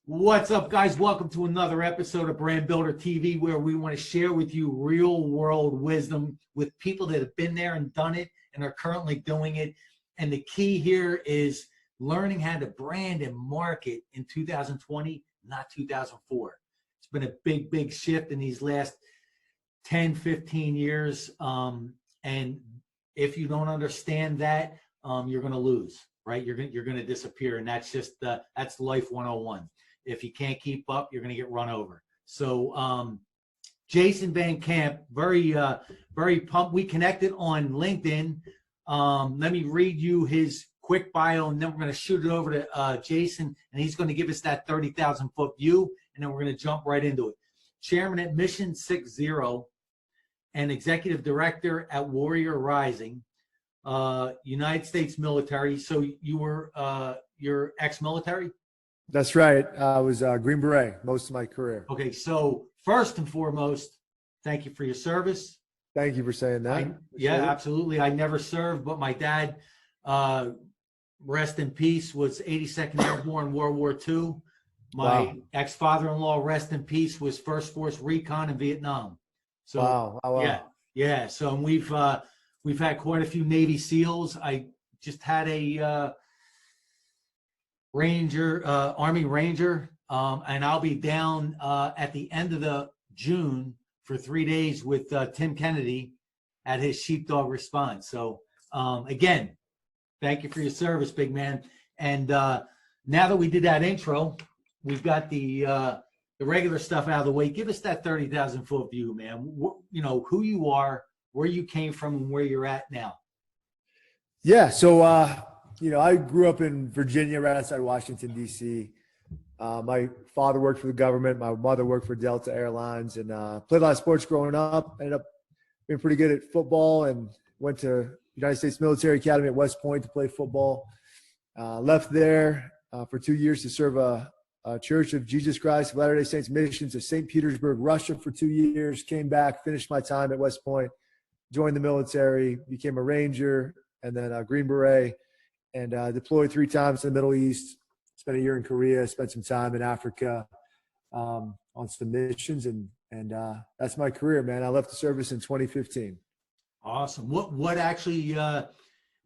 What's up, guys? Welcome to another episode of Brand Builder TV, where we want to share with you real world wisdom with people that have been there and done it and are currently doing it. And the key here is learning how to brand and market in 2020, not 2004. It's been a big shift in these last 10, 15 years. And if you don't understand that, you're going to lose, right? You're going to disappear. And that's just, that's life 101. If you can't keep up, you're going to get run over. So Jason Van Camp, very pumped. We connected on LinkedIn. Let me read you his quick bio, and then we're going to shoot it over to Jason, and he's going to give us that 30,000 foot view, and then we're going to jump right into it. Chairman at Mission Zig Zero and executive director at Warrior Rising, United States military. So you were you're ex-military? That's right. I was Green Beret most of my career. Okay, so first and foremost, thank you for your service. Thank you for saying that. Yeah, absolutely. I never served, but my dad, rest in peace, was 82nd Airborne World War II. My ex-father-in-law, rest in peace, was First Force Recon in Vietnam. So wow. Yeah. So we've had quite a few Navy SEALs. I just had a Army Ranger, and I'll be down at the end of the June for 3 days with Tim Kennedy at his sheepdog response. So again, thank you for your service, big man. And now that we did that intro, we've got the regular stuff out of the way. Give us that 30,000 foot view, man. You know, who you are, where you came from, and where you're at now. Yeah. So, you know, I grew up in Virginia, right outside Washington, D.C. My father worked for the government. My mother worked for Delta Airlines, and played a lot of sports growing up. Ended up being pretty good at football, and went to United States Military Academy at West Point to play football. Left there for 2 years to serve a Church of Jesus Christ of Latter-day Saints mission to St. Petersburg, Russia for 2 years. Came back, finished my time at West Point, joined the military, became a Ranger, and then a Green Beret. And deployed 3 times to the Middle East. Spent a year in Korea. Spent some time in Africa on some missions, and that's my career, man. I left the service in 2015. Awesome. What actually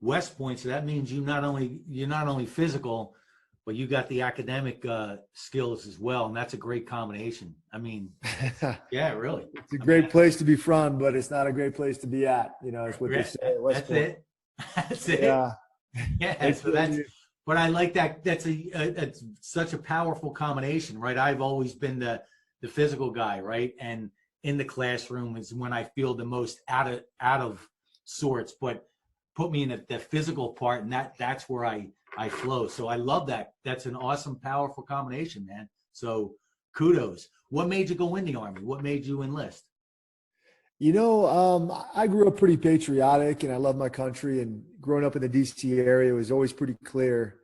West Point? So that means you're not only physical, but you got the academic skills as well, and that's a great combination. I mean, yeah, really. It's a great place to be from, but it's not a great place to be at. You know, it's what they say at West Point. That's it. Yeah. Yeah, so but I like that. That's it's such a powerful combination, right? I've always been the physical guy, right? And in the classroom is when I feel the most out of sorts. But put me in the physical part, and that's where I flow. So I love that. That's an awesome, powerful combination, man. So kudos. What made you go in the Army? What made you enlist? You know, I grew up pretty patriotic, and I love my country. And growing up in the D.C. area, it was always pretty clear.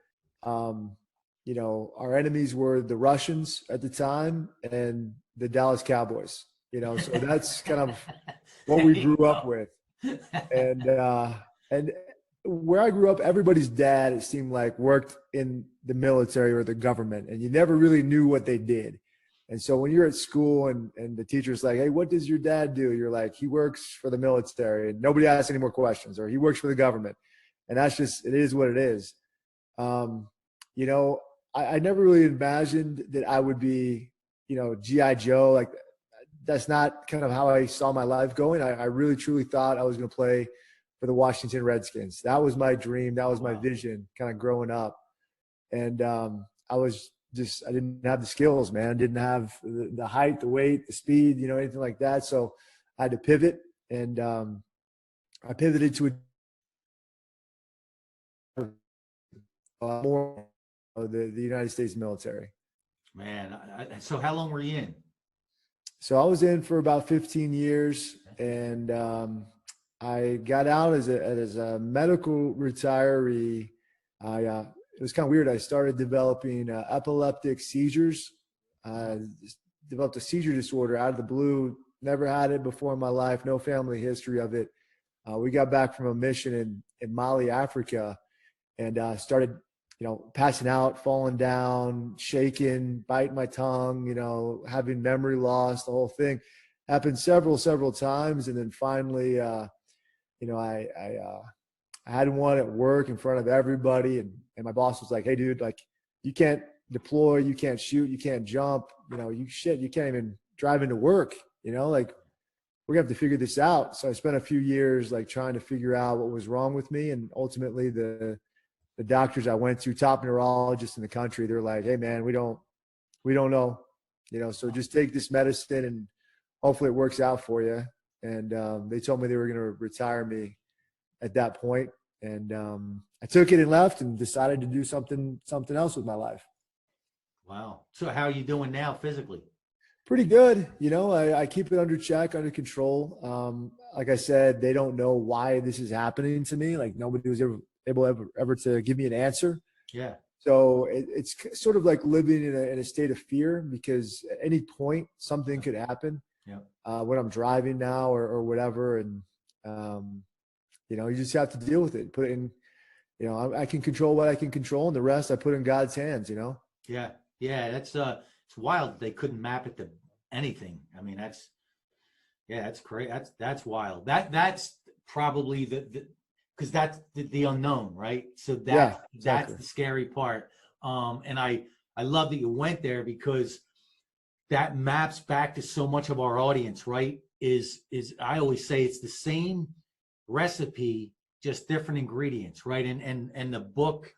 You know, our enemies were the Russians at the time and the Dallas Cowboys. You know, so that's kind of what we grew up with. And where I grew up, everybody's dad, it seemed like, worked in the military or the government, and you never really knew what they did. And so when you're at school and the teacher's like, hey, what does your dad do? You're like, he works for the military, and nobody asks any more questions, or he works for the government. And that's just, it is what it is. You know, I never really imagined that I would be, you know, G.I. Joe. Like, that's not kind of how I saw my life going. I really, truly thought I was going to play for the Washington Redskins. That was my dream. That was my vision kind of growing up. And I didn't have the skills, man. I didn't have the height, the weight, the speed, you know, anything like that. So I had to pivot, and I pivoted to more of the United States military. Man, so how long were you in? So I was in for about 15 years, and I got out as a medical retiree. It was kind of weird. I started developing epileptic seizures. Developed a seizure disorder out of the blue. Never had it before in my life. No family history of it. We got back from a mission in Mali, Africa, and started passing out, falling down, shaking, biting my tongue, having memory loss, the whole thing happened several times. And then finally, I had one at work in front of everybody. And my boss was like, "Hey dude, like you can't deploy, you can't shoot, you can't jump, you can't even drive into work, like we're gonna have to figure this out." So I spent a few years like trying to figure out what was wrong with me. And ultimately the doctors I went to, top neurologists in the country, they're like, "Hey man, we don't know, so just take this medicine and hopefully it works out for you." And they told me they were going to retire me at that point. And I took it and left and decided to do something else with my life. Wow. So how are you doing now physically? Pretty good. I keep it under check, under control. Like I said, they don't know why this is happening to me. Like nobody was ever to give me an answer. Yeah. So it's sort of like living in a state of fear, because at any point something could happen. Yeah. When I'm driving now or whatever. And, you just have to deal with it, put it in, I can control what I can control, and the rest I put in God's hands, Yeah. Yeah. That's, it's wild. They couldn't map it to anything. I mean, that's great. That's wild. That's probably because that's the unknown, right? So that's exactly. the scary part. And I love that you went there, because that maps back to so much of our audience, right? Is I always say it's the same recipe, just different ingredients, right? And the book,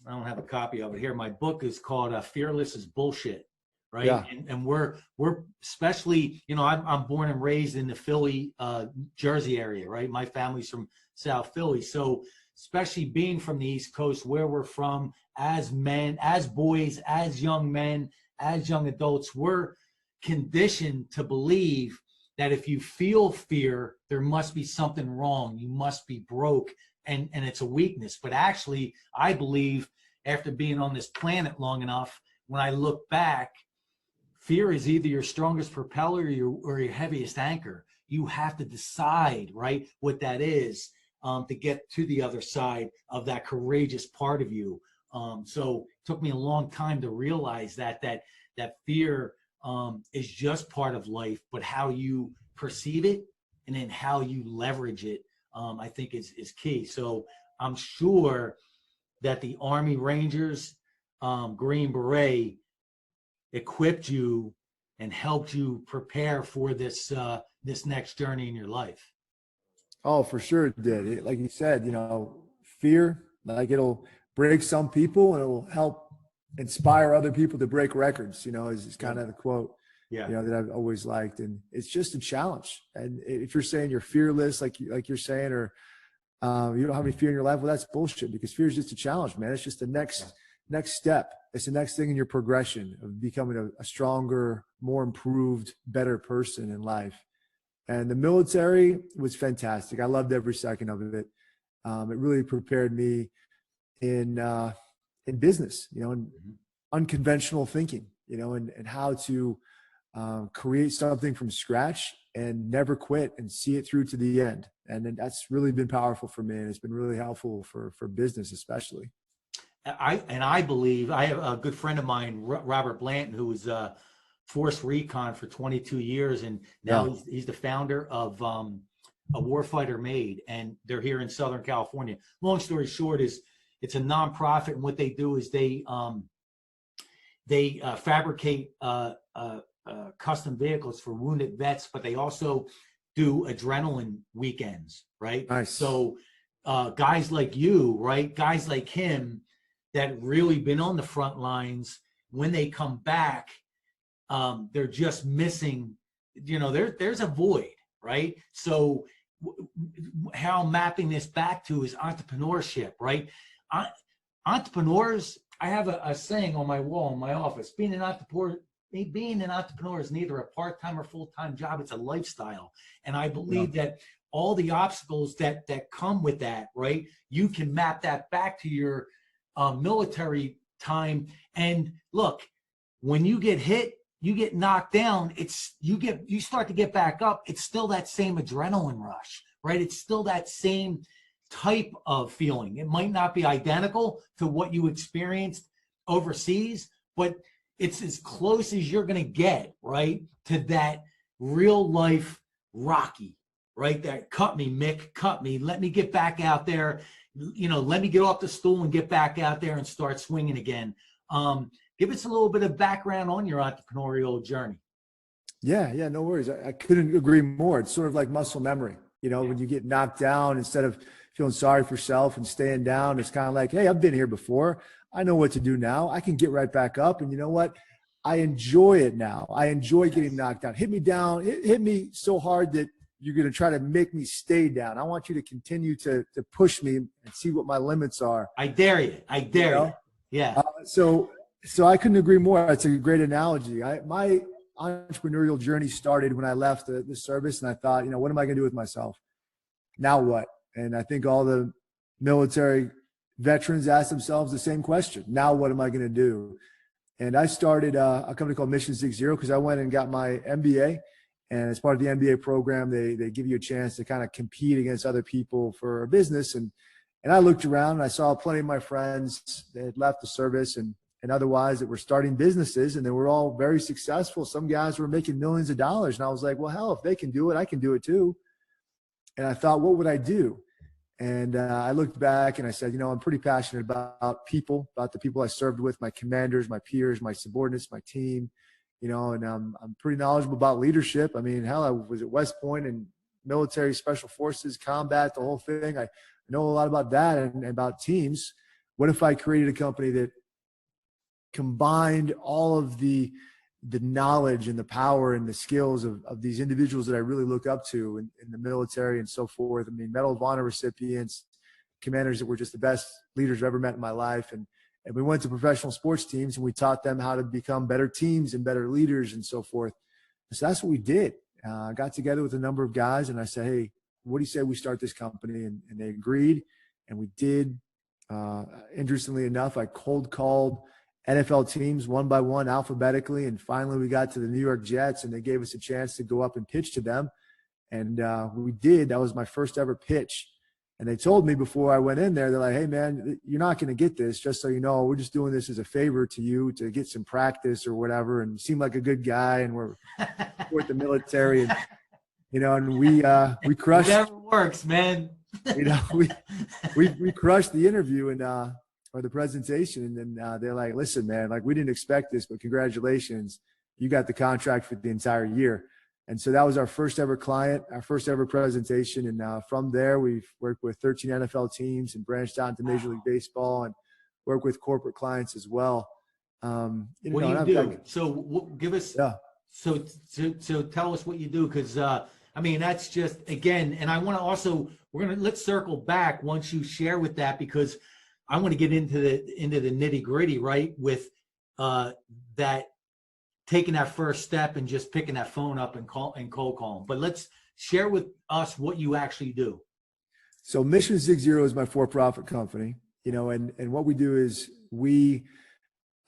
I don't have a copy of it here. My book is called Fearless is Bullshit, right? Yeah. And we're especially, I'm born and raised in the Philly, Jersey area, right? My family's from South Philly. So especially being from the East Coast, where we're from, as men, as boys, as young men, as young adults, we're conditioned to believe that if you feel fear, there must be something wrong. You must be broke, and it's a weakness. But actually, I believe, after being on this planet long enough, when I look back, fear is either your strongest propeller or your heaviest anchor. You have to decide, right, what that is, to get to the other side of that courageous part of you. So it took me a long time to realize that fear is just part of life, but how you perceive it and then how you leverage it, I think is key. So I'm sure that the Army Rangers, Green Beret, equipped you and helped you prepare for this next journey in your life. Oh, for sure it did. Like you said, fear, like it'll break some people and it will help inspire other people to break records, is kind of the quote, that I've always liked. And it's just a challenge. And if you're saying you're fearless, like you're saying, or you don't have any fear in your life, well, that's bullshit, because fear is just a challenge, man. It's just the next step. It's the next thing in your progression of becoming a stronger, more improved, better person in life. And the military was fantastic. I loved every second of it. It really prepared me in business, and unconventional thinking, and how to create something from scratch and never quit and see it through to the end. And then that's really been powerful for me, and it's been really helpful for business, especially. I believe, I have a good friend of mine, Robert Blanton, who was Force Recon for 22 years, and now he's the founder of a Warfighter Made, and they're here in Southern California. Long story short is, it's a nonprofit, and what they do is they fabricate custom vehicles for wounded vets, but they also do adrenaline weekends, right? Nice. So guys like you, right? Guys like him that really been on the front lines, when they come back, they're just missing, there's a void, right? So how I'm mapping this back to is entrepreneurship, right? Entrepreneurs, I have a saying on my wall in my office: being an entrepreneur is neither a part-time or full-time job, it's a lifestyle. And I believe that all the obstacles that come with that, right, you can map that back to your military time. And look, when you get hit, you get knocked down, you start to get back up. It's still that same adrenaline rush, right? It's still that same type of feeling. It might not be identical to what you experienced overseas, but it's as close as you're going to get, right, to that real life Rocky, right? That cut me, Mick, cut me. Let me get back out there. You know, let me get off the stool and get back out there and start swinging again. Give us a little bit of background on your entrepreneurial journey. Yeah, no worries. I couldn't agree more. It's sort of like muscle memory. You know, when you get knocked down, instead of feeling sorry for yourself and staying down, it's kind of like, hey, I've been here before. I know what to do now. I can get right back up. And you know what? I enjoy it now. I enjoy getting knocked down. Hit me down. Hit me so hard that you're going to try to make me stay down. I want you to continue to push me and see what my limits are. I dare you. I dare you. Yeah. So I couldn't agree more. It's a great analogy. My entrepreneurial journey started when I left the service, and I thought, you know, what am I going to do with myself? Now what? And I think all the military veterans ask themselves the same question. Now what am I going to do? And I started a company called Mission Zig Zero because I went and got my MBA. And as part of the MBA program, they give you a chance to kind of compete against other people for a business. And I looked around and I saw plenty of my friends that had left the service and otherwise that were starting businesses, and they were all very successful. Some guys were making millions of dollars. And I was like, well, hell, if they can do it, I can do it too. And I thought, what would I do? And I looked back and I said, you know, I'm pretty passionate about people, about the people I served with, my commanders, my peers, my subordinates, my team, you know, and I'm pretty knowledgeable about leadership. I mean, hell, I was at West Point and military, special forces, combat, the whole thing. I know a lot about that and about teams. What if I created a company that combined all of the knowledge and the power and the skills of these individuals that I really look up to in the military and so forth? I mean, Medal of Honor recipients, commanders that were just the best leaders I've ever met in my life. And we went to professional sports teams and we taught them how to become better teams and better leaders and so forth. And so that's what we did. I got together with a number of guys and I said, hey, what do you say we start this company? And they agreed, and we did. Interestingly enough, I cold called NFL teams one by one alphabetically, and finally we got to the New York Jets, and they gave us a chance to go up and pitch to them. And we did. That was my first ever pitch. And they told me before I went in there, they're like, hey, man, you're not going to get this. Just so you know, we're just doing this as a favor to you to get some practice or whatever. And you seem like a good guy, and we're with the military. And, you know, and we crushed. Whatever works, man. You know, we crushed the interview and or the presentation. And then they're like, listen, man, like, we didn't expect this, but congratulations. You got the contract for the entire year. And so that was our first ever client, our first ever presentation. And from there, we've worked with 13 NFL teams and branched out into Major League Baseball and worked with corporate clients as well. What do you do? So give us, so tell us what you do. Cause I mean, that's just, again, and I want to also, let's circle back once you share with that, because I want to get into the nitty gritty, right? With that, taking that first step and just picking that phone up and cold call them. But let's share with us what you actually do. So Mission Zig Zero is my for-profit company, you know, and what we do is we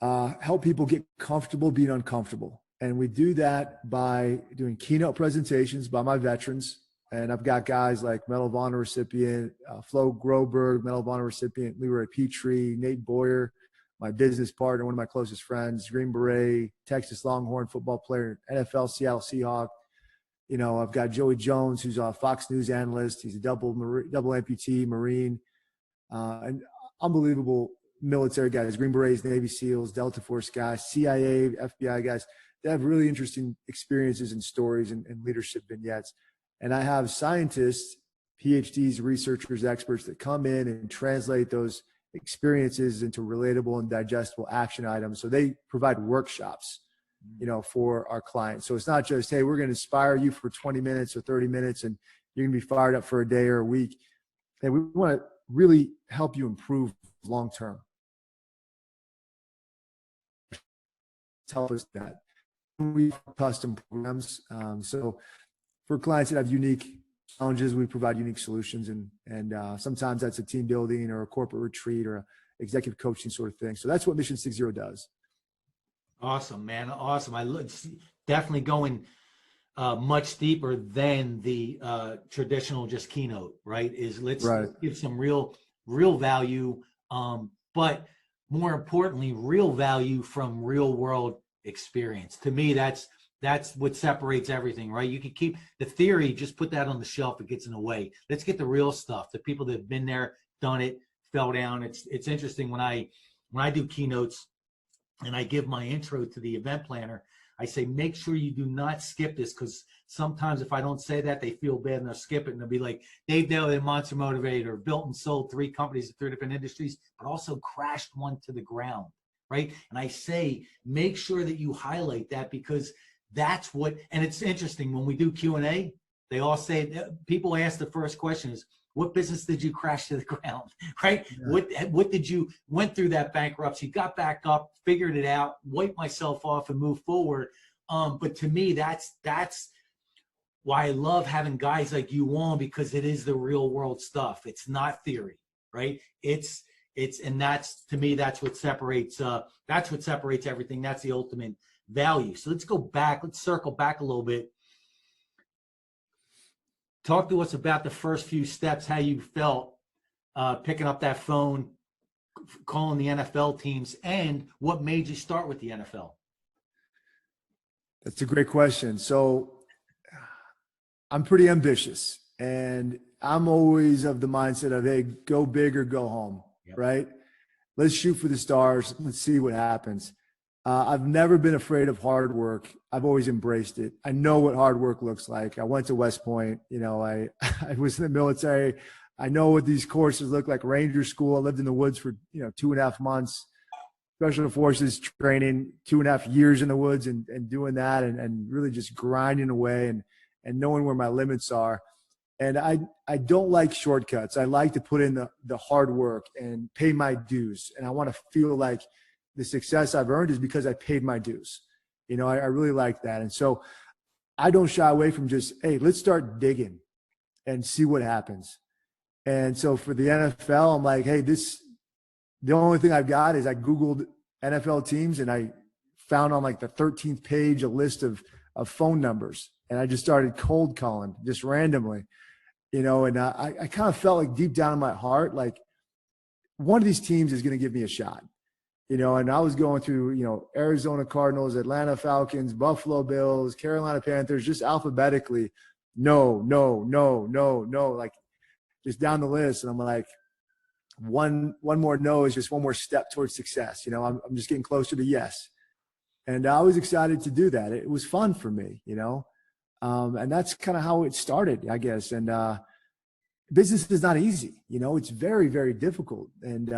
help people get comfortable being uncomfortable. And we do that by doing keynote presentations by my veterans. And I've got guys like Medal of Honor recipient, Flo Groberg, Medal of Honor recipient, Leroy Petrie, Nate Boyer, my business partner, one of my closest friends, Green Beret, Texas Longhorn football player, NFL Seattle Seahawk. You know, I've got Joey Jones, who's a Fox News analyst. He's a double amputee Marine, and unbelievable military guys, Green Berets, Navy SEALs, Delta Force guys, CIA, FBI guys. They have really interesting experiences and stories and leadership vignettes. And I have scientists, PhDs, researchers, experts that come in and translate those experiences into relatable and digestible action items. So they provide workshops, you know, for our clients. So it's not just, hey, we're going to inspire you for 20 minutes or 30 minutes and you're going to be fired up for a day or a week. And we want to really help you improve long-term. Tell us that. We have custom programs. So for clients that have unique challenges, we provide unique solutions, and sometimes that's a team building or a corporate retreat or a executive coaching sort of thing. So that's what Mission 60 does. Awesome, man. Awesome. Definitely going much deeper than the traditional just keynote, right? Is let's Right. give some real value, but more importantly, real value from real world experience. To me, that's what separates everything, right? You can keep the theory, just put that on the shelf, it gets in the way. Let's get the real stuff, the people that have been there, done it, fell down. It's interesting when I do keynotes and I give my intro to the event planner, I say, make sure you do not skip this, because sometimes if I don't say that, they feel bad and they'll skip it and they'll be like, Dave Daly, Monster Motivator, built and sold 3 companies in 3 different industries, but also crashed one to the ground, right? And I say, make sure that you highlight that, because that's what, and it's interesting when we do Q&A, they all say, people ask the first question is, what business did you crash to the ground, right? Yeah. What did you, went through that bankruptcy, got back up, figured it out, wiped myself off and moved forward. But to me, that's why I love having guys like you on, because it is the real world stuff. It's not theory, right? It's, and that's, to me, that's what separates everything. That's the ultimate value. So let's go back, let's circle back a little bit. Talk to us about the first few steps, how you felt picking up that phone, calling the NFL teams, and what made you start with the NFL? That's a great question. So I'm pretty ambitious, and I'm always of the mindset of, hey, go big or go home, yep. Right? Let's shoot for the stars. Let's see what happens. I've never been afraid of hard work. I've always embraced it. I know what hard work looks like. I went to West Point. You know, I was in the military. I know what these courses look like. Ranger school. I lived in the woods for 2.5 months. Special forces training, 2.5 years in the woods, and doing that, and really just grinding away and knowing where my limits are. And I don't like shortcuts. I like to put in the hard work and pay my dues. And I want to feel like the success I've earned is because I paid my dues. You know, I really like that. And so I don't shy away from just, hey, let's start digging and see what happens. And so for the NFL, I'm like, hey, the only thing I've got is I Googled NFL teams, and I found on like the 13th page a list of phone numbers. And I just started cold calling just randomly, and I kind of felt like deep down in my heart, like one of these teams is going to give me a shot. And I was going through, Arizona Cardinals, Atlanta Falcons, Buffalo Bills, Carolina Panthers, just alphabetically, no, like just down the list. And I'm like, one more no is just one more step towards success. I'm just getting closer to yes. And I was excited to do that. It was fun for me, and that's kind of how it started, I guess. And business is not easy. It's very, very difficult. And,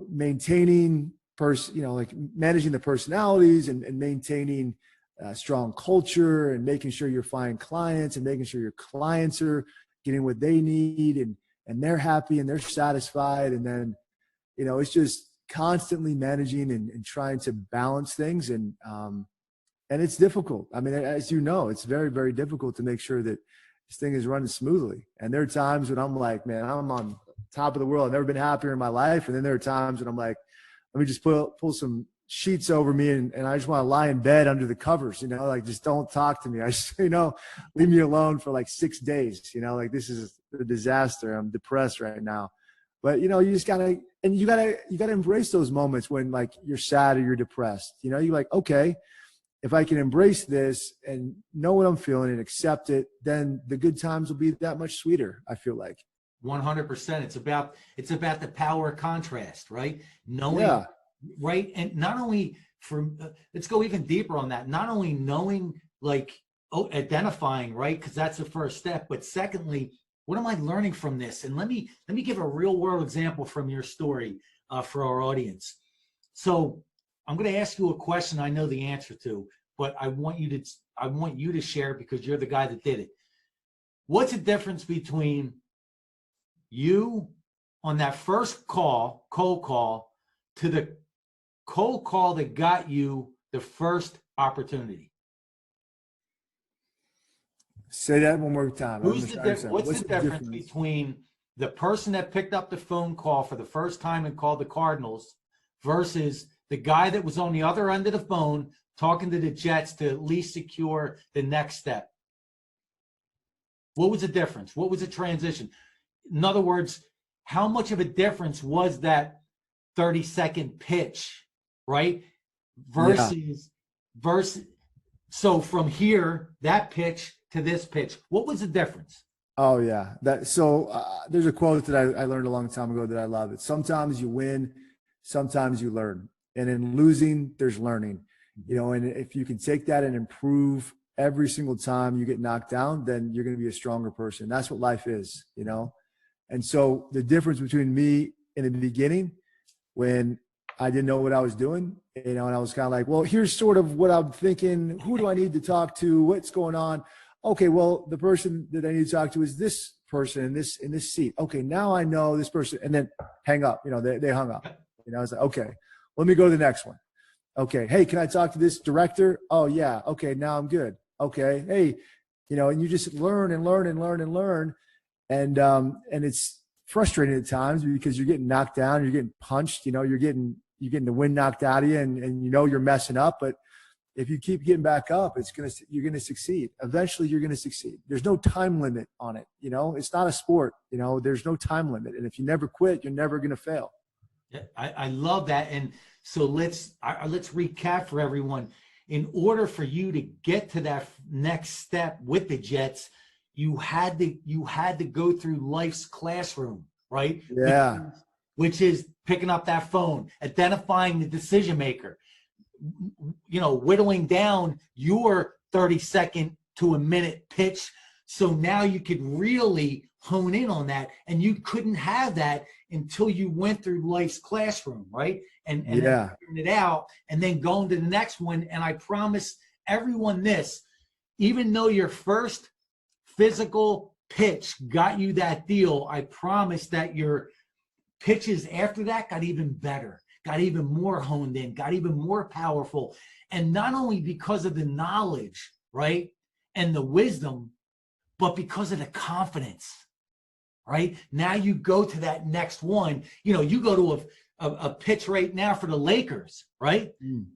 maintaining like managing the personalities and maintaining a strong culture, and making sure you're finding clients, and making sure your clients are getting what they need, and they're happy and they're satisfied. And then, it's just constantly managing and trying to balance things. And it's difficult. I mean, as you know, it's very, very difficult to make sure that this thing is running smoothly. And there are times when I'm like, man, I'm on top of the world. I've never been happier in my life. And then there are times when I'm like, let me just pull some sheets over me, and I just want to lie in bed under the covers, like just don't talk to me. I just, leave me alone for like 6 days, like this is a disaster. I'm depressed right now. But, you just gotta, and you gotta embrace those moments when like you're sad or you're depressed. You're like, okay, if I can embrace this and know what I'm feeling and accept it, then the good times will be that much sweeter, I feel like. 100%. It's about the power of contrast, right? Knowing, yeah. Right. And not only let's go even deeper on that, not only knowing, like, identifying, right? Because that's the first step. But secondly, what am I learning from this? And let me give a real world example from your story for our audience. So I'm going to ask you a question I know the answer to, but I want you to share it because you're the guy that did it. What's the difference between you on that first cold call, to the cold call that got you the first opportunity? Say that one more time. What's the difference between the person that picked up the phone call for the first time and called the Cardinals versus the guy that was on the other end of the phone talking to the Jets to at least secure the next step? What was the difference? What was the transition? In other words, how much of a difference was that 30-second pitch, right? Versus, so from here, that pitch to this pitch, what was the difference? Oh yeah. There's a quote that I learned a long time ago that I love. It's sometimes you win, sometimes you learn. And in losing, there's learning, and if you can take that and improve every single time you get knocked down, then you're going to be a stronger person. That's what life is, And so the difference between me in the beginning, when I didn't know what I was doing, and I was kind of like, well, here's sort of what I'm thinking. Who do I need to talk to? What's going on? Okay, well, the person that I need to talk to is this person in this seat. Okay, now I know this person, and then hang up. They hung up. I was like, okay, let me go to the next one. Okay, hey, can I talk to this director? Oh yeah. Okay, now I'm good. Okay, hey, and you just learn and learn and learn and learn, and it's frustrating at times because you're getting knocked down, you're getting punched, you're getting the wind knocked out of you, and you're messing up, but if you keep getting back up, you're gonna succeed. Eventually, you're gonna succeed. There's no time limit on it. It's not a sport. There's no time limit, and if you never quit, you're never gonna fail. Yeah, I love that. And so let's recap for everyone. In order for you to get to that next step with the Jets, you had to go through life's classroom, right? Yeah. Which is picking up that phone, identifying the decision maker, whittling down your 30-second to a minute pitch. So now you could really hone in on that, and you couldn't have that until you went through life's classroom, right? And then figuring it out, and then going to the next one. And I promise everyone this, even though your first physical pitch got you that deal, I promise that your pitches after that got even better, got even more honed in, got even more powerful. And not only because of the knowledge, right, and the wisdom, but because of the confidence, right? Now you go to that next one. You go to a pitch right now for the Lakers, right?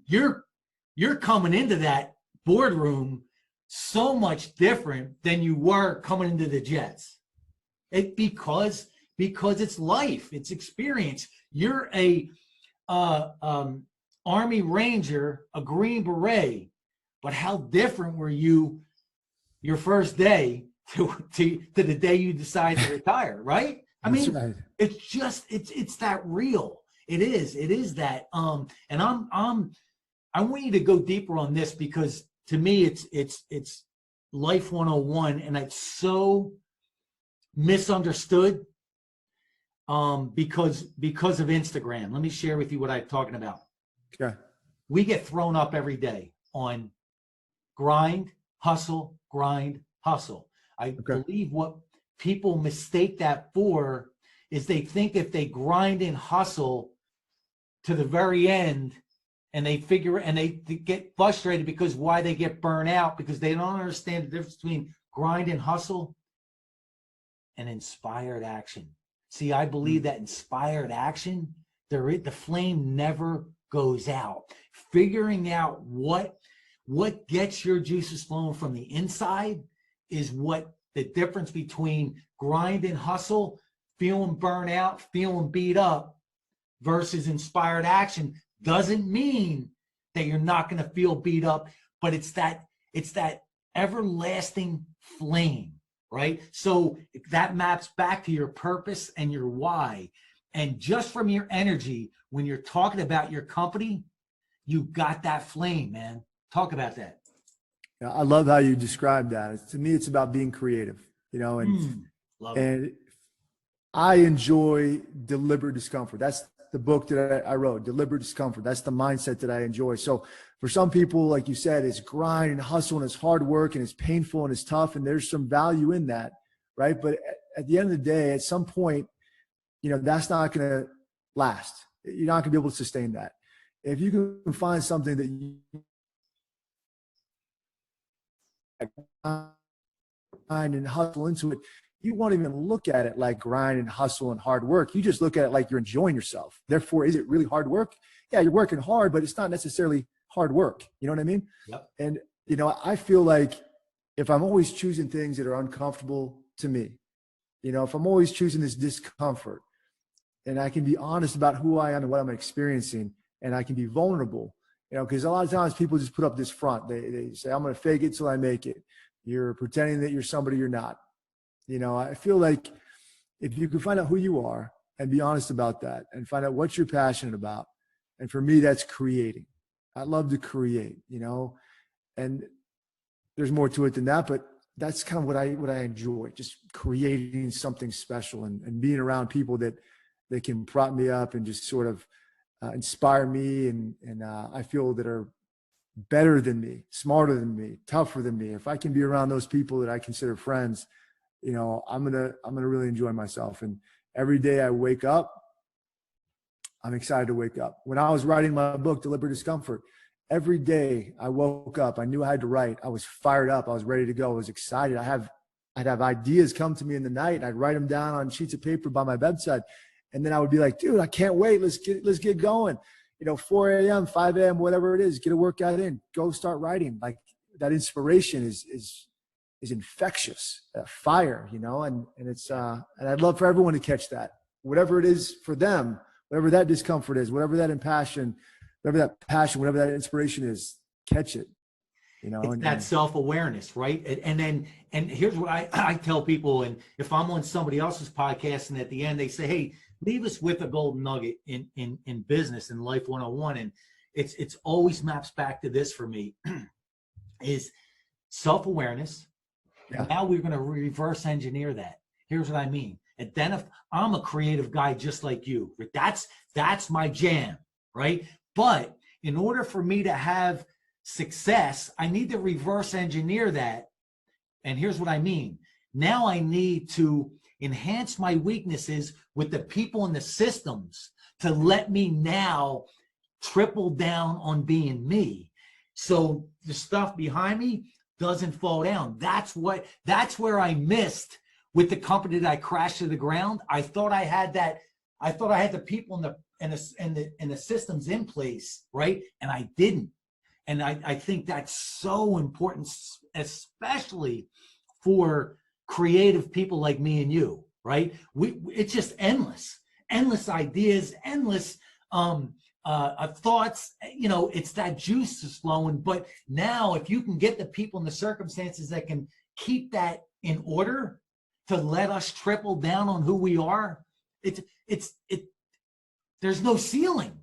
You're coming into that boardroom so much different than you were coming into the Jets. Because it's life, it's experience. You're a Army Ranger, a Green Beret, but how different were you your first day to the day you decide to retire, right? I mean, right. It's that real. It is that. And I want you to go deeper on this, because to me it's life 101, and it's so misunderstood because of Instagram. Let me share with you what I'm talking about. Okay. We get thrown up every day on grind, hustle, grind, hustle. I believe what people mistake that for is they think if they grind and hustle to the very end, and they get frustrated because why they get burned out, because they don't understand the difference between grind and hustle and inspired action. See, I believe that inspired action, the flame never goes out. Figuring out what gets your juices flowing from the inside is what the difference between grind and hustle, feeling burnt out, feeling beat up, versus inspired action. Doesn't mean that you're not going to feel beat up, but it's that everlasting flame, right? So that maps back to your purpose and your why. And just from your energy, when you're talking about your company, you got that flame, man. Talk about that. I love how you described that. To me, it's about being creative, and I enjoy deliberate discomfort. That's the book that I wrote, Deliberate Discomfort. That's the mindset that I enjoy. So for some people, like you said, it's grind and hustle and it's hard work and it's painful and it's tough, and there's some value in that, right? But at the end of the day, at some point, that's not going to last. You're not going to be able to sustain that. If you can find something that you grind and hustle into it, you won't even look at it like grind and hustle and hard work. You just look at it like you're enjoying yourself. Therefore, is it really hard work? Yeah, you're working hard, but it's not necessarily hard work. You know what I mean? Yep. And, you know, I feel like if I'm always choosing things that are uncomfortable to me, you know, if I'm always choosing this discomfort, and I can be honest about who I am and what I'm experiencing, and I can be vulnerable, you know, because a lot of times people just put up this front. They say, I'm going to fake it till I make it. You're pretending that you're somebody you're not. You know, I feel like if you can find out who you are and be honest about that and find out what you're passionate about. And for me, that's creating. I love to create, you know, and there's more to it than that, but that's kind of what I enjoy, just creating something special and being around people that can prop me up and just sort of inspire me and I feel that are better than me, smarter than me, tougher than me. If I can be around those people that I consider friends, you know, I'm gonna really enjoy myself. And every day I wake up, I'm excited to wake up. When I was writing my book, Deliberate Discomfort, every day I woke up, I knew I had to write. I was fired up. I was ready to go. I was excited. I'd have ideas come to me in the night. I'd write them down on sheets of paper by my bedside. And then I would be like, dude, I can't wait. Let's get going. You know, 4 a.m., 5 a.m., whatever it is, get a workout in, go start writing. Like that inspiration is infectious, fire, you know, and it's, and I'd love for everyone to catch that, whatever it is for them, whatever that discomfort is, whatever that passion, whatever that inspiration is, catch it, you know. It's and that self-awareness, right? And here's what I tell people, and if I'm on somebody else's podcast and at the end they say, hey, leave us with a golden nugget in business and life 101, and it's always maps back to this for me, is self-awareness. Yeah. Now we're going to reverse engineer that. Here's what I mean. I'm a creative guy just like you. That's my jam, right? But in order for me to have success, I need to reverse engineer that. And here's what I mean. Now I need to enhance my weaknesses with the people and the systems to let me now triple down on being me. So the stuff behind me doesn't fall down. That's where I missed with the company that I crashed to the ground. I thought I had that. I thought I had the people and the systems in place, right? And I didn't. And I think that's so important, especially for creative people like me and you, right? It's just endless ideas, endless thoughts. You know, it's that juice is flowing. But now, if you can get the people and the circumstances that can keep that in order to let us triple down on who we are, there's no ceiling.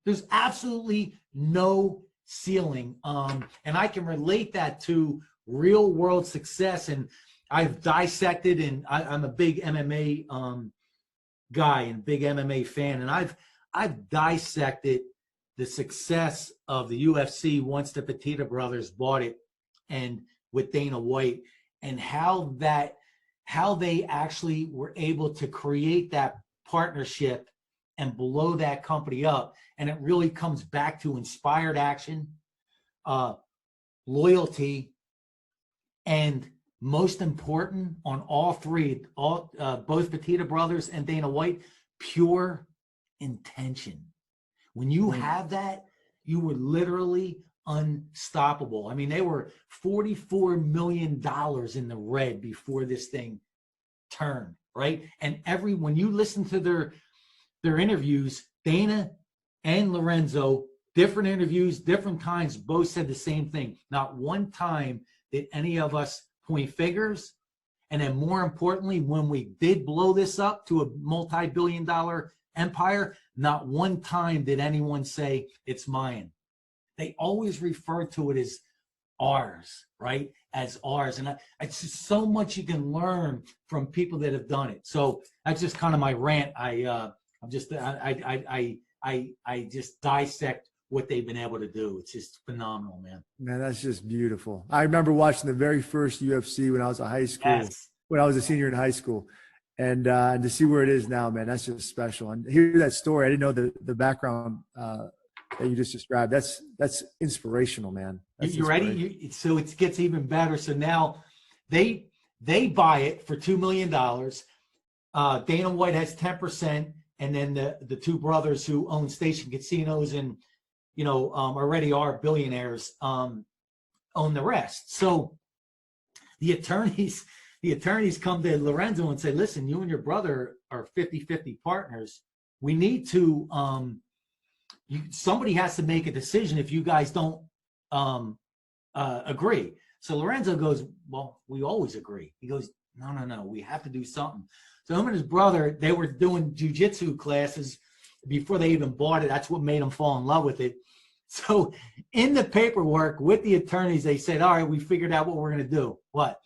There's absolutely no ceiling. And I can relate that to real world success. And I've dissected, and I'm a big MMA guy and big MMA fan. And I've dissected the success of the UFC once the Petita brothers bought it, and with Dana White, and how they actually were able to create that partnership and blow that company up. And it really comes back to inspired action, loyalty, and most important on all three, both Petita brothers and Dana White, pure intention. When you have that, you were literally unstoppable. I mean, they were $44 million in the red before this thing turned, right? And when you listen to their interviews, Dana and Lorenzo, different interviews, different times, both said the same thing. Not one time did any of us point fingers. And then more importantly, when we did blow this up to a multi-billion-dollar empire, not one time did anyone say it's mine. They always referred to it as ours, right? As ours. And it's just so much you can learn from people that have done it. So that's just kind of my rant. I just dissect what they've been able to do. It's just phenomenal, man. Man, that's just beautiful. I remember watching the very first UFC when I was in high school, Yes. when I was a senior in high school. And to see where it is now, man, that's just special. And hear that story. I didn't know the background that you just described. That's inspirational, man. You ready? So it gets even better. So now they buy it for $2 million. Dana White has 10%, and then the two brothers who own station casinos in already are billionaires, own the rest. So the attorneys come to Lorenzo and say, listen, you and your brother are 50-50 partners. We need to, somebody has to make a decision if you guys don't agree. So Lorenzo goes, well, we always agree. He goes, no, we have to do something. So him and his brother, they were doing jujitsu classes before they even bought it. That's what made them fall in love with it. So in the paperwork with the attorneys, they said, all right, we figured out what we're going to do. What?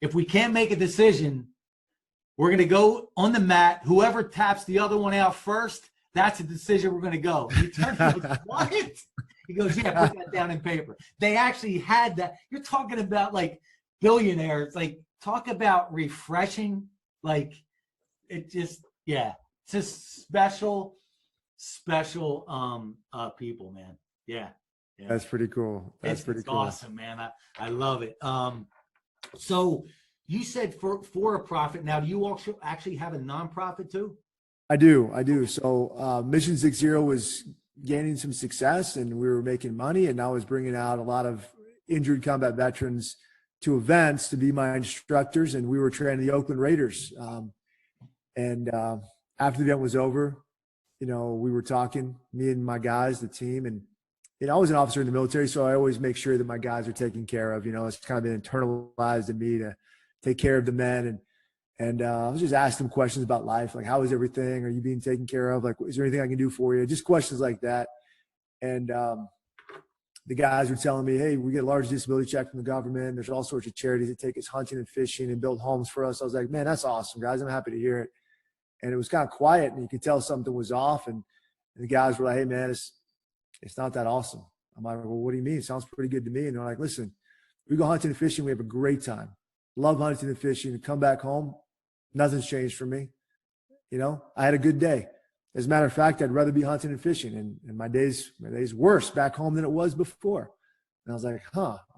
If we can't make a decision, we're going to go on the mat. Whoever taps the other one out first, that's the decision we're going to go. The attorney goes, what? He goes, yeah, put that down in paper. They actually had that. You're talking about like billionaires, like talk about refreshing. Like it just, yeah, it's just special people, man. Yeah. That's pretty cool. That's pretty cool. Awesome, man. I love it. So you said for a profit. Now, do you also actually have a nonprofit too? I do. So Mission Zig Zero was gaining some success and we were making money, and I was bringing out a lot of injured combat veterans to events to be my instructors, and we were training the Oakland Raiders. After the event was over, we were talking, me and my guys, the team, and I was an officer in the military, so I always make sure that my guys are taken care of. It's kind of been internalized in me to take care of the men. And I was just asking them questions about life, like, how is everything? Are you being taken care of? Like, is there anything I can do for you? Just questions like that. And the guys were telling me, hey, we get a large disability check from the government. There's all sorts of charities that take us hunting and fishing and build homes for us. I was like, man, that's awesome, guys. I'm happy to hear it. And it was kind of quiet, and you could tell something was off. And the guys were like, hey, man, it's not that awesome. I'm like, well, what do you mean? It sounds pretty good to me. And they're like, listen, we go hunting and fishing. We have a great time. Love hunting and fishing. And come back home, nothing's changed for me. I had a good day. As a matter of fact, I'd rather be hunting and fishing. And my day's worse back home than it was before. And I was like,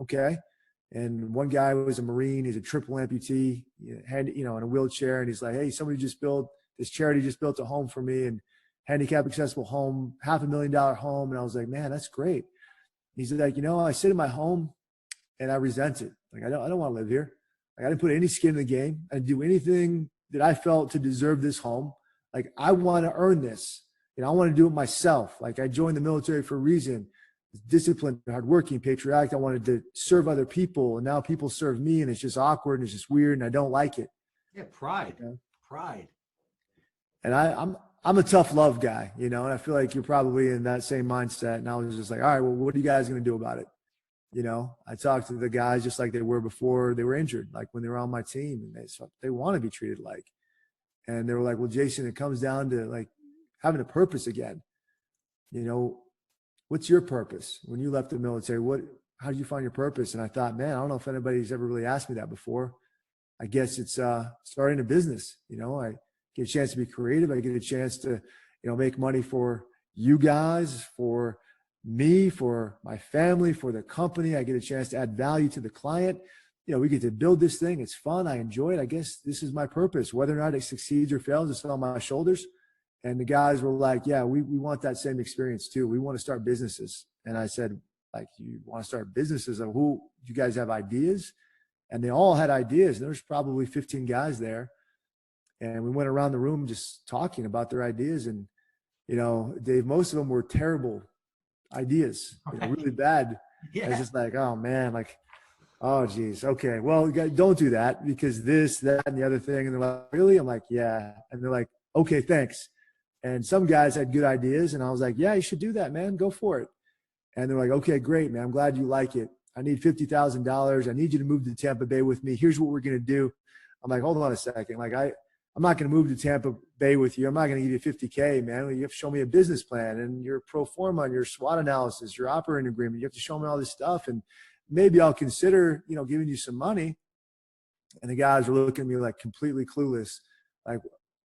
okay. And one guy was a Marine. He's a triple amputee, in a wheelchair. And he's like, hey, this charity just built a home for me, and handicap accessible home, $500,000 home. And I was like, man, that's great. He's like, I sit in my home and I resent it. Like, I don't want to live here. Like, I didn't put any skin in the game. I didn't do anything that I felt to deserve this home. Like, I want to earn this. I want to do it myself. Like, I joined the military for a reason. Disciplined, hardworking, patriotic. I wanted to serve other people, and now people serve me, and it's just awkward and it's just weird, and I don't like it. Yeah, pride. Pride. And I'm a tough love guy, and I feel like you're probably in that same mindset. And I was just like, all right, well, what are you guys going to do about it? I talked to the guys just like they were before they were injured, like when they were on my team, and they want to be treated like. And they were like, well, Jason, it comes down to like having a purpose again. What's your purpose when you left the military? How did you find your purpose? And I thought, man, I don't know if anybody's ever really asked me that before. I guess it's starting a business. I get a chance to be creative. I get a chance to, make money for you guys, for me, for my family, for the company. I get a chance to add value to the client. We get to build this thing. It's fun. I enjoy it. I guess this is my purpose. Whether or not it succeeds or fails, it's on my shoulders. And the guys were like, yeah, we want that same experience too. We want to start businesses. And I said, like, you want to start businesses? And do you guys have ideas? And they all had ideas. There was probably 15 guys there. And we went around the room just talking about their ideas. And, Dave, most of them were terrible ideas, really bad. Yeah. It's just like, oh man, like, oh geez. Okay. Well, don't do that because this, that, and the other thing. And they're like, really? I'm like, yeah. And they're like, okay, thanks. And some guys had good ideas. And I was like, yeah, you should do that, man. Go for it. And they're like, okay, great, man. I'm glad you like it. I need $50,000. I need you to move to Tampa Bay with me. Here's what we're going to do. I'm like, hold on a second. Like, I'm not going to move to Tampa Bay with you. I'm not going to give you $50K, man. You have to show me a business plan and your pro forma and your SWOT analysis, your operating agreement. You have to show me all this stuff. And maybe I'll consider, giving you some money. And the guys were looking at me like completely clueless. Like,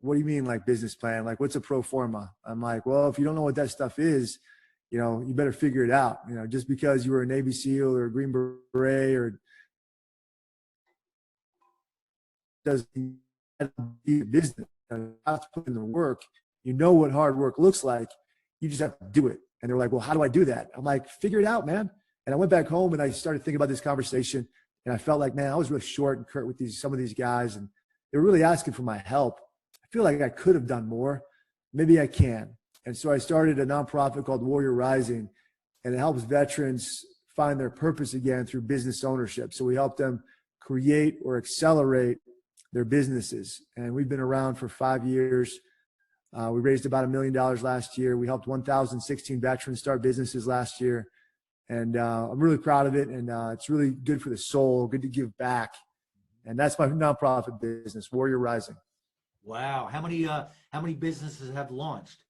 what do you mean, like, business plan? Like, what's a pro forma? I'm like, well, if you don't know what that stuff is, you better figure it out. Just because you were a Navy SEAL or a Green Beret or doesn't be a business. You have to put in the work. You know what hard work looks like. You just have to do it. And they're like, well, how do I do that? I'm like, figure it out, man. And I went back home and I started thinking about this conversation, and I felt like, man, I was really short and curt with some of these guys, and they were really asking for my help. I feel like I could have done more. Maybe I can. And so I started a nonprofit called Warrior Rising, and it helps veterans find their purpose again through business ownership. So we help them create or accelerate their businesses. And we've been around for 5 years. We raised about $1 million last year. We helped 1,016 veterans start businesses last year. And I'm really proud of it. And it's really good for the soul, good to give back. And that's my nonprofit business, Warrior Rising. Wow. How many businesses have launched?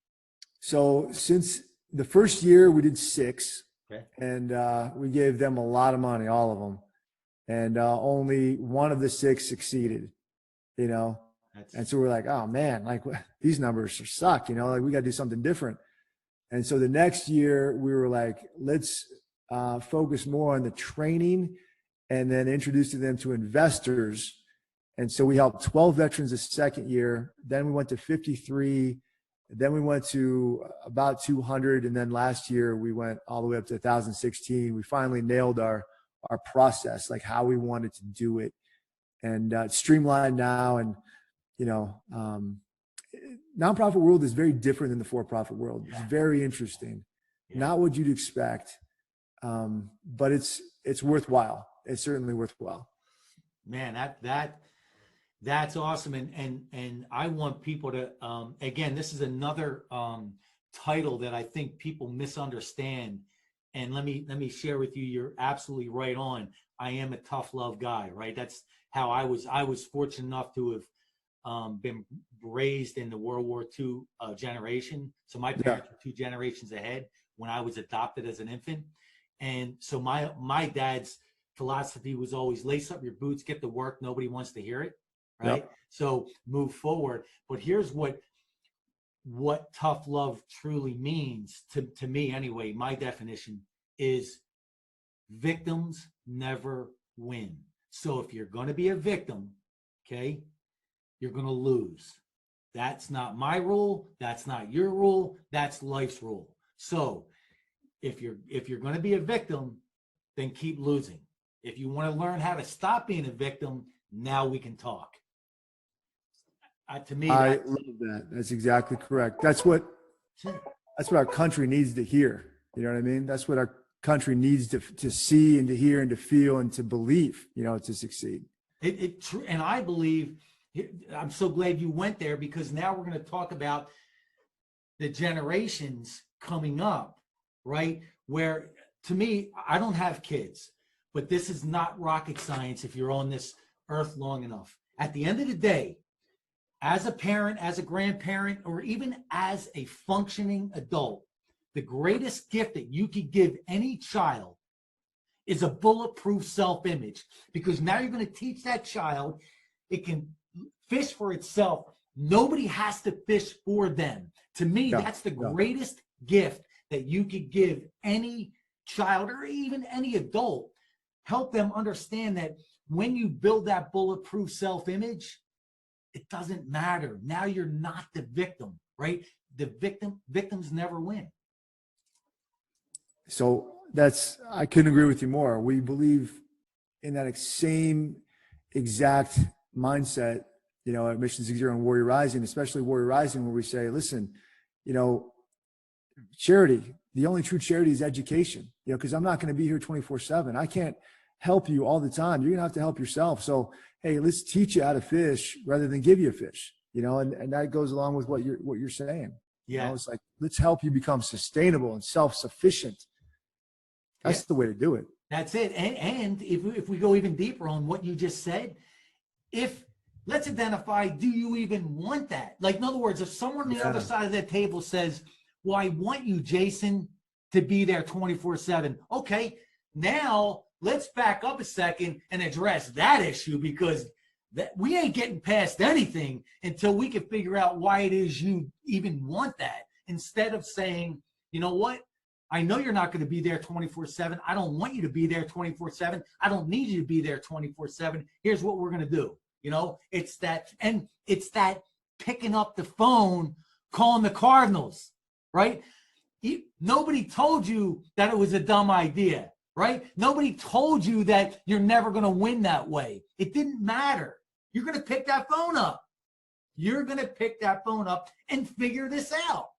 So since the first year, we did 6. Okay. And we gave them a lot of money, all of them. And only one of the 6 succeeded, you know. And so we're like, oh man, like these numbers suck, you know, like we got to do something different. And so the next year we were like, let's focus more on the training and then introducing them to investors. And so we helped 12 veterans the second year. Then we went to 53. Then we went to about 200. And then last year we went all the way up to 1,016. We finally nailed our process, like how we wanted to do it. And it's streamlined now. And, you know, nonprofit world is very different than the for-profit world. It's very interesting. Not what you'd expect, but it's worthwhile. It's certainly worthwhile. Man, that's awesome. And I want people to, again, this is another title that I think people misunderstand. And let me share with you, you're absolutely right on. I am a tough love guy, right? That's how I was fortunate enough to have been raised in the World War II generation. So my parents were 2 generations ahead when I was adopted as an infant. And so my dad's philosophy was always lace up your boots, get to work. Nobody wants to hear it, right? Yep. So move forward. But here's what tough love truly means to me anyway. My definition is victims never win. So if you're going to be a victim, okay, you're going to lose. That's not my rule. That's not your rule. That's life's rule. So if you're going to be a victim, then keep losing. If you want to learn how to stop being a victim, now we can talk. To me, I love that. That's exactly correct. That's what our country needs to hear. You know what I mean? That's what our country needs to see and to hear and to feel and to believe, you know, to succeed. And I believe, I'm so glad you went there, because now we're going to talk about the generations coming up, right? Where, to me, I don't have kids, but this is not rocket science if you're on this earth long enough. At the end of the day, as a parent, as a grandparent, or even as a functioning adult, the greatest gift that you could give any child is a bulletproof self-image, because now you're going to teach that child it can fish for itself. Nobody has to fish for them. To me, that's the greatest gift that you could give any child or even any adult. Help them understand that when you build that bulletproof self-image, it doesn't matter. Now you're not the victim, right? Victims never win. So I couldn't agree with you more. We believe in that same exact mindset, you know, at Mission Zig Zero and Warrior Rising, especially Warrior Rising, where we say, listen, you know, charity, the only true charity is education, you know, because I'm not going to be here 24/7. I can't help you all the time. You're going to have to help yourself. So, hey, let's teach you how to fish rather than give you a fish, you know, and that goes along with what you're saying. Yeah. You know, it's like, let's help you become sustainable and self-sufficient. That's the way to do it. That's it. And if we go even deeper on what you just said, let's identify, do you even want that? Like, in other words, if someone on the other side of that table says, well, I want you, Jason, to be there 24/7. Okay, now let's back up a second and address that issue, because we ain't getting past anything until we can figure out why it is you even want that. Instead of saying, you know what? I know you're not going to be there 24/7. I don't want you to be there 24/7. I don't need you to be there 24/7. Here's what we're going to do. You know, it's that picking up the phone, calling the Cardinals, right? Nobody told you that it was a dumb idea, right? Nobody told you that you're never going to win that way. It didn't matter. You're going to pick that phone up. You're going to pick that phone up and figure this out.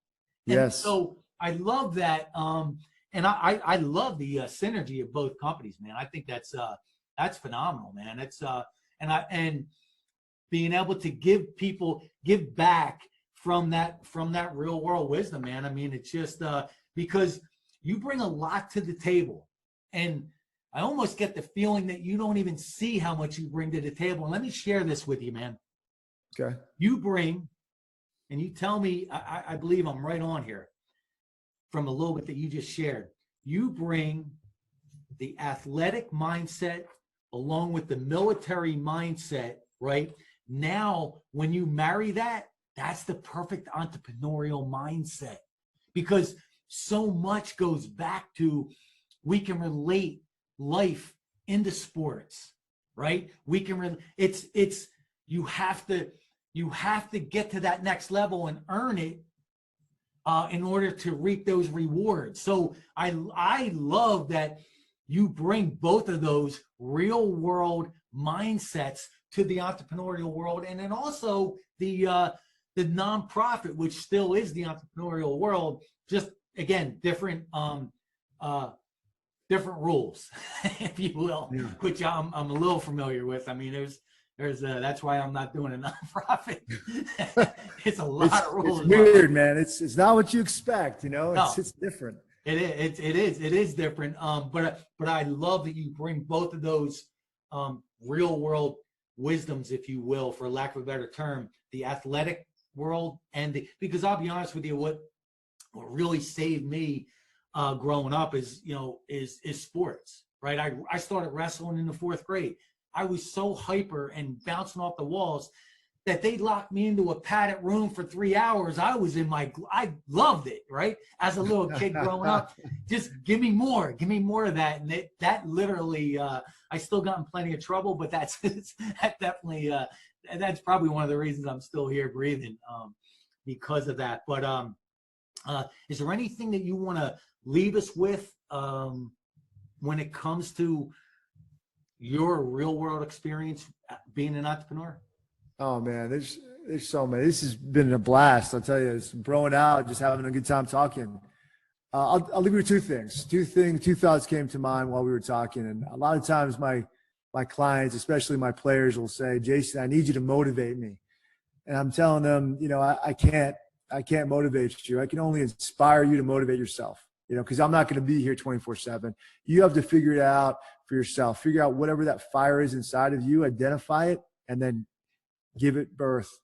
And Yes. so I love that. And I love the synergy of both companies, man. I think that's phenomenal, man. It's and being able to give back from that real world wisdom, man. I mean, it's just because you bring a lot to the table, and I almost get the feeling that you don't even see how much you bring to the table. And let me share this with you, man. Okay. You bring, and you tell me, I believe I'm right on here from a little bit that you just shared. You bring the athletic mindset along with the military mindset, right? Now, when you marry that, that's the perfect entrepreneurial mindset, because so much goes back to, we can relate life into sports, right? We can, you have to get to that next level and earn it in order to reap those rewards. So I love that you bring both of those real world mindsets to the entrepreneurial world, and then also the nonprofit, which still is the entrepreneurial world, just again different rules, if you will, yeah. Which I'm a little familiar with. I mean, there's that's why I'm not doing a nonprofit. It's a lot of rules. It's weird, man. It's not what you expect, you know. It's different. It is different. But I love that you bring both of those real world wisdoms, if you will, for lack of a better term, the athletic world because I'll be honest with you, what really saved me growing up is sports, right? I started wrestling in the 4th grade. I was so hyper and bouncing off the walls that they locked me into a padded room for 3 hours. I loved it, right? As a little kid growing up, just give me more of that. And that literally, I still got in plenty of trouble, but that definitely, that's probably one of the reasons I'm still here breathing, because of that. But is there anything that you want to leave us with when it comes to your real world experience being an entrepreneur? Oh man, there's so many. This has been a blast. I'll tell you, it's growing out, just having a good time talking. I'll leave you with two things. Two thoughts came to mind while we were talking. And a lot of times my clients, especially my players, will say, Jason, I need you to motivate me. And I'm telling them, I can't motivate you. I can only inspire you to motivate yourself, because I'm not going to be here 24/7. You have to figure it out for yourself. Figure out whatever that fire is inside of you, identify it, and then give it birth,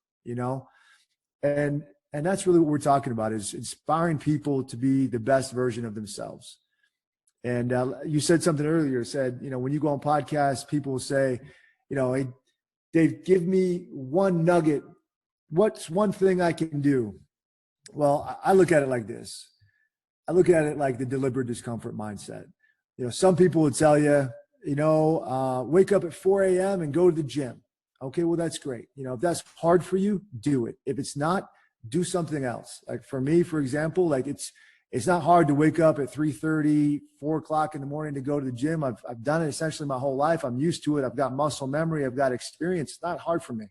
and that's really what we're talking about, is inspiring people to be the best version of themselves. And you said something earlier, said, when you go on podcasts, people will say, hey, Dave, give me one nugget. What's one thing I can do? Well, I look at it like this. I look at it like the deliberate discomfort mindset. Some people would tell you, wake up at 4 a.m. and go to the gym. Okay, well, that's great. If that's hard for you, do it. If it's not, do something else. Like for me, for example, like it's not hard to wake up at 3:30, 4 o'clock in the morning to go to the gym. I've done it essentially my whole life. I'm used to it. I've got muscle memory. I've got experience. It's not hard for me.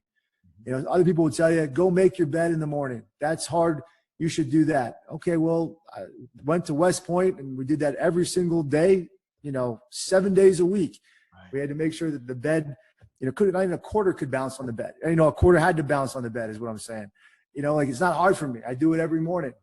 Other people would tell you, go make your bed in the morning. That's hard. You should do that. Okay, well, I went to West Point and we did that every single day, 7 days a week. Right. We had to make sure that the bed, not even a quarter could bounce on the bed. A quarter had to bounce on the bed is what I'm saying. It's not hard for me. I do it every morning,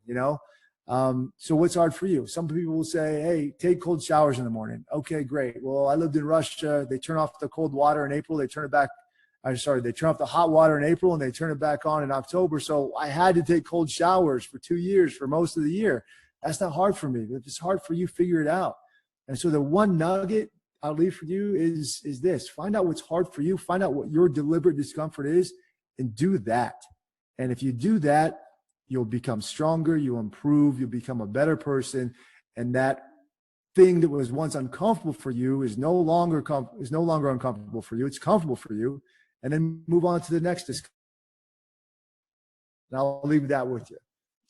So what's hard for you? Some people will say, hey, take cold showers in the morning. Okay, great. Well, I lived in Russia. They turn off the cold water in April. They turn off the hot water in April and they turn it back on in October. So I had to take cold showers for 2 years for most of the year. That's not hard for me. If it's hard for you, figure it out. And so the one nugget I'll leave for you is this: find out what's hard for you, find out what your deliberate discomfort is, and do that. And if you do that, you'll become stronger, you'll improve, you'll become a better person. And that thing that was once uncomfortable for you is no longer uncomfortable for you. It's comfortable for you. And then move on to the next discomfort. And I'll leave that with you.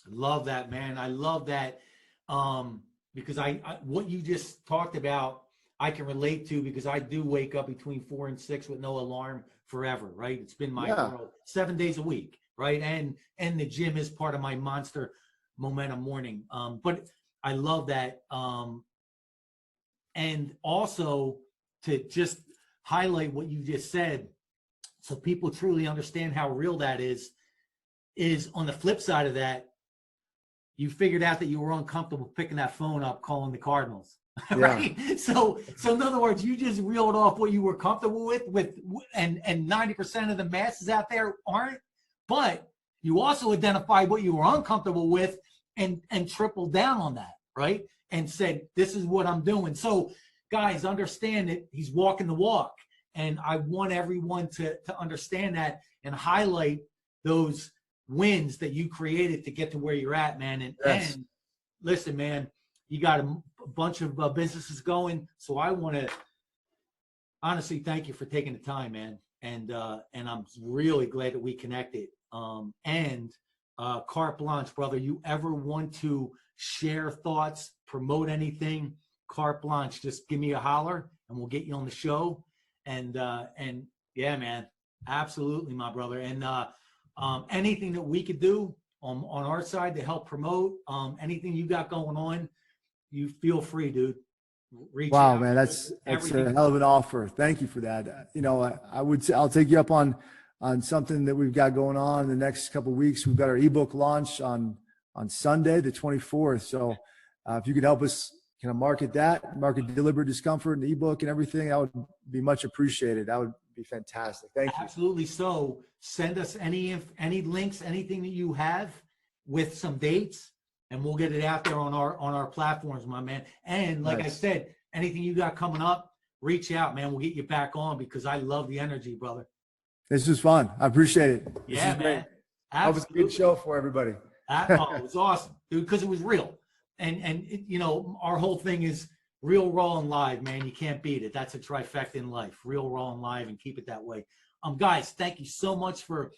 Love that, man. I love that. because I what you just talked about, I can relate to, because I do wake up between 4 and 6 with no alarm forever, right? It's been my world 7 days a week, right? And the gym is part of my monster momentum morning. But I love that. And also to just highlight what you just said, so people truly understand how real that is on the flip side of that, you figured out that you were uncomfortable picking that phone up, calling the Cardinals. Right. Yeah. So in other words, you just reeled off what you were comfortable with, and 90% of the masses out there aren't, but you also identified what you were uncomfortable with and tripled down on that, right? And said, this is what I'm doing. So guys, understand that he's walking the walk. And I want everyone to understand that and highlight those wins that you created to get to where you're at, man. And listen, man, you got a bunch of businesses going. So I want to honestly thank you for taking the time, man. And I'm really glad that we connected. Carte blanche, brother. You ever want to share thoughts, promote anything, carte blanche, just give me a holler and we'll get you on the show. And yeah, man, absolutely, my brother. And anything that we could do on our side to help promote, anything you got going on, you feel free, dude. Reach out. Man, that's a hell of an offer. Thank you for that. You know, I'll take you up on something that we've got going on in the next couple of weeks. We've got our ebook launch on Sunday, the 24th. So if you could help us kind of market deliberate discomfort and ebook and everything, that would be much appreciated. That would be fantastic. Thank you. Absolutely. So send us any links, anything that you have with some dates, and we'll get it out there on our platforms, my man. And like I said, anything you got coming up, reach out, man. We'll get you back on, because I love the energy, brother. This was fun. I appreciate it. Yeah, man. That was a good show for everybody. It was awesome, dude, because it was real. And you know, our whole thing is real, raw, and live, man. You can't beat it. That's a trifecta in life. Real, raw, and live, and keep it that way. Guys, thank you so much for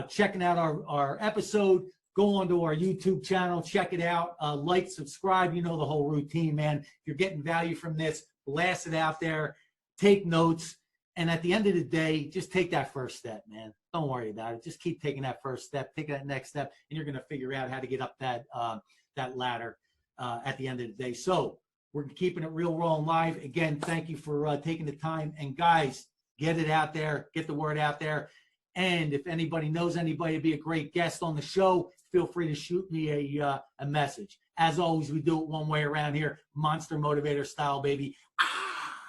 checking out our episode. Go onto our YouTube channel, check it out, like, subscribe, you know the whole routine, man. If you're getting value from this, blast it out there, take notes, and at the end of the day, just take that first step, man. Don't worry about it. Just keep taking that first step, take that next step, and you're going to figure out how to get up that ladder at the end of the day. So we're keeping it real, raw, and live. Again, thank you for taking the time. And guys, get it out there, get the word out there. And if anybody knows anybody to be a great guest on the show, feel free to shoot me a message. As always, we do it one way around here, Monster Motivator style, baby.